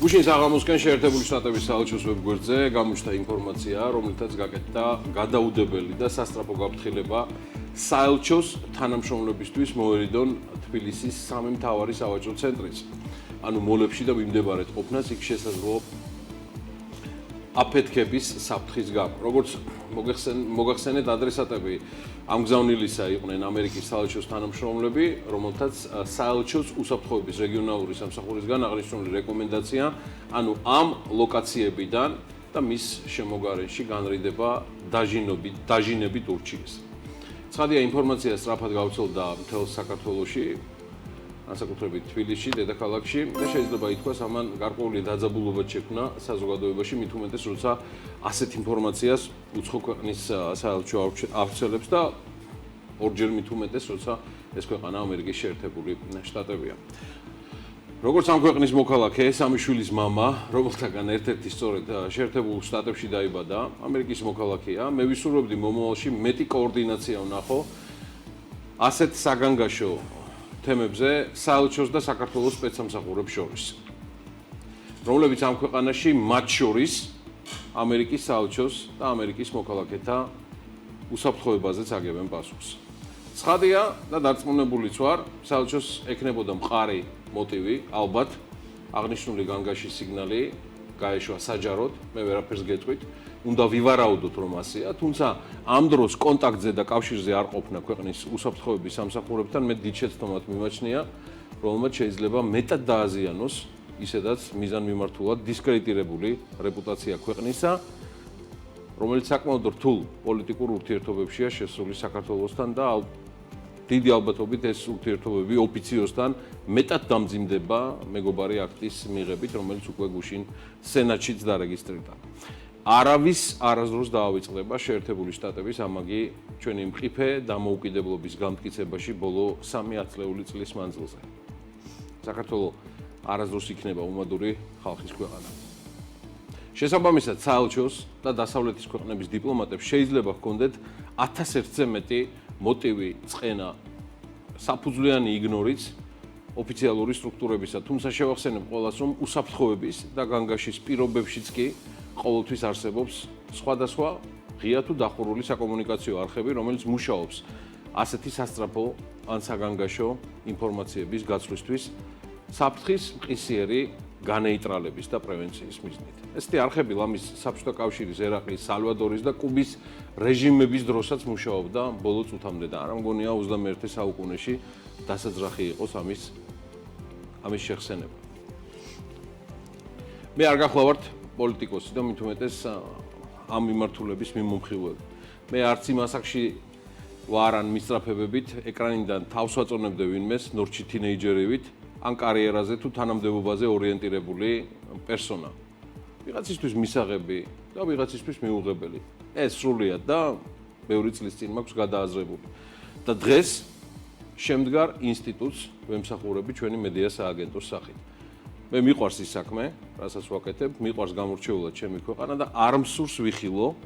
გუშინ საღამოსკენ შეერთებული შტატების საელჩოს ვებგვერდზე გამოჩნდა ინფორმაცია, რომელთაც გაკეთდა გადაუდებელი და სასწრაფო გაფრთხილება საელჩოს თანამშრომლებისთვის მოერიდონ თბილისის სამი მთავარი სავაჭრო ცენტრის. ანუ მოლებში და მიმდებარედ ყოფნას იქ შესაძლოა აფეთქების საფრთხის გამო. როგორც მოგახსენეთ, ადრესატები ამ გზავნილისა იყვნენ ამერიკის საელჩოს თანამშრომლები, რომელთაც საელჩოს უსაფრთხოების რეგიონალური სამსახურისგან აღნიშნული რეკომენდაცია, ანუ ამ ლოკაციებიდან და მის შემოგარენში განრიდება დაჟინებით ურჩიეს. ცხადია, ინფორმაცია სწრაფად გავრცელდა მთელ საქართველოში, განსაკუთრებით თბილისში, დედაქალაქში და შეიძლება ითქვას, ამან გარკვეული დაძაბულობა შექმნა საზოგადოებაში, მით უმეტეს, როცა ასეთ ინფორმაციას უცხო ქვეყნის საელჩო ავრცელებს და ორჯერ მით უმეტეს, როცა ეს ქვეყანა ამერიკის შეერთებული შტატებია. როგორც ამ ქვეყნის მოქალაქე, სამი შვილის მამა, რომელთაგან ერთ-ერთი სწორედ შეერთებულ შტატებში დაიბადა, ამერიკის მოქალაქეა, მე ვისურვებდი მომავალში მეტი კოორდინაცია ვნახო ასეთ საგანგაშო თემებზე საელჩოს და საქართველოს სპეცსამსახურებს შორის, რომლებიც ამ ქვეყანაში მათ შორის ამერიკის საელჩოს და ამერიკის მოქალაქეთა უსაფრთხოებაზეც აგებენ პასუხს. ცხადია და დარწმუნებულიც ვარ, საელჩოს ექნებოდა მყარი მოტივი, ალბათ აღნიშნული განგაშის სიგნალი გაეშვა საჯაროდ, მე ვერაფერს გეტყვით, უნდა ვივარაუდოთ, რომ ასეა, თუმცა ამ დროს კონტაქტზე და კავშირზე არ ყოფნა ქვეყნის უსაფრთხოების სამსახურებთან მე დიდ შეცდომად მიმაჩნია, რომელმაც შეიძლება მეტად დააზიანოს ისედაც მიზანმიმართულად დისკრედიტირებული რეპუტაცია ქვეყნისა, რომელიც საკმაოდ რთულ პოლიტიკურ ურთიერთობებშია შესული საქართველოსთან და დიდი ალბათობით ეს ურთიერთობები ოფიციოსთან მეტად დამძიმდება მეგობარი აქტის მიღებით, რომელიც უკვე გუშინ სენატშიც დარეგისტრირდა. არავის არასდროს დაავიწყდება შეერთებული შტატების ამაგი ჩვენი მყიფე დამოუკიდებლობის განმტკიცებაში ბოლო 3 ათწლეული წლის მანძილზე. საქართველოს არასდროს იქნება უმადური ხალხის ქვეყანა. შესაბამისად, საელჩოს და დასავლეთის ქვეყნების დიპლომატებს შეიძლება ჰქონდეთ 1001-ზე მეტი მოტივი, წყენა, საფუძვლიანი იგნორიც ოფიციალური სტრუქტურებისა, თუმცა შევახსენებ ყველას, რომ უსაფრთხოების და განგაშის პირობებშიც კი ყოველთვის არსებობს სხვადასხვა ღია თუ დახურული საკომუნიკაციო არხები, რომელიც მუშაობს ასეთი სასწრაფო ან საგანგაშო ინფორმაციების გაცვლისთვის საფრთხის მყისიერი განეიტრალების და პრევენციის მიზნით. ესეთი არხები ლამის საბჭოთა კავშირის, ერაყის, სალვადორის და კუბის რეჟიმების დროსაც მუშაობდა ბოლო წუთამდე და არ მგონია 21 საუკუნეში დასაძრახი იყოს ამის შეხსენება. მე არ გახლავართ პოლიტიკოსი და მით უმეტეს ამ მიმართულების მიმომხილველი. მე არც იმ ასაკში ვარ ან მისწრაფებებით ეკრანიდან თავს ვაწონებდე ვინმეს ნორჩი თინეიჯერებით ან კარიერაზე თუ თანამდებობაზე ორიენტირებული პერსონა. ვიღაცისთვის მისაღები და ვიღაცისთვის მიუღებელი. ეს სრულიად და ბევრი წლის წინ მაქვს გადააზრებული. და დღეს შემდგარ ინსტიტუტს ვემსახურები ჩვენი მედია სააგენტოს სახით. მე მიყვარს ის საქმე, რასაც ვაკეთებ, მიყვარს გამორჩეულად ჩემი ქვეყანა და არ მსურს ვიხილო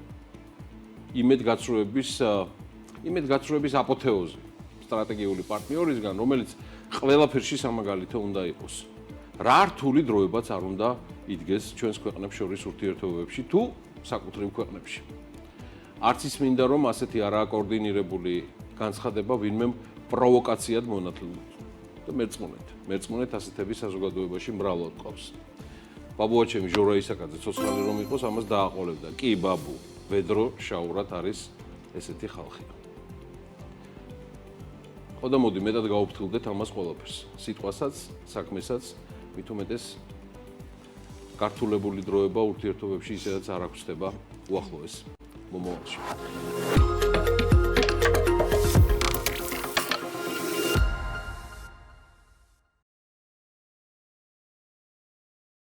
იმედგაცრუების აპოთეოზი სტრატეგიული პარტნიორისგან, რომელიც ყველაფერში სამაგალითო უნდა იყოს. რა რთული დროებაც არ უნდა იდგეს ჩვენს ქვეყნებს შორის ურთიერთობებში თუ საკუთრივ ქვეყნებში. არც ის მინდა, რომ ასეთი არაკოორდინირებული განცხადება ვინმე პროვოკაციად მონათლულოთ. და მერწმუნეთ ასეთები საზოგადოებაში მრავლად ყავს. ბაბუაჩემი ჟორა ისაკაძე ცოცხალი რომ იყოს, ამას დააყოლებდა. კი, ბაბუ, ვედრო შაურად არის ესეთი ხალხი. ხო და მოდი მეტად გავუფრთხილდეთ ამას ყველაფერს. სიტყვასაც, საქმესაც, მით უმეტეს გართულებული დროება ურთიერთობებში ისედაც არ აქვს ხდება უახლოეს მომავალში.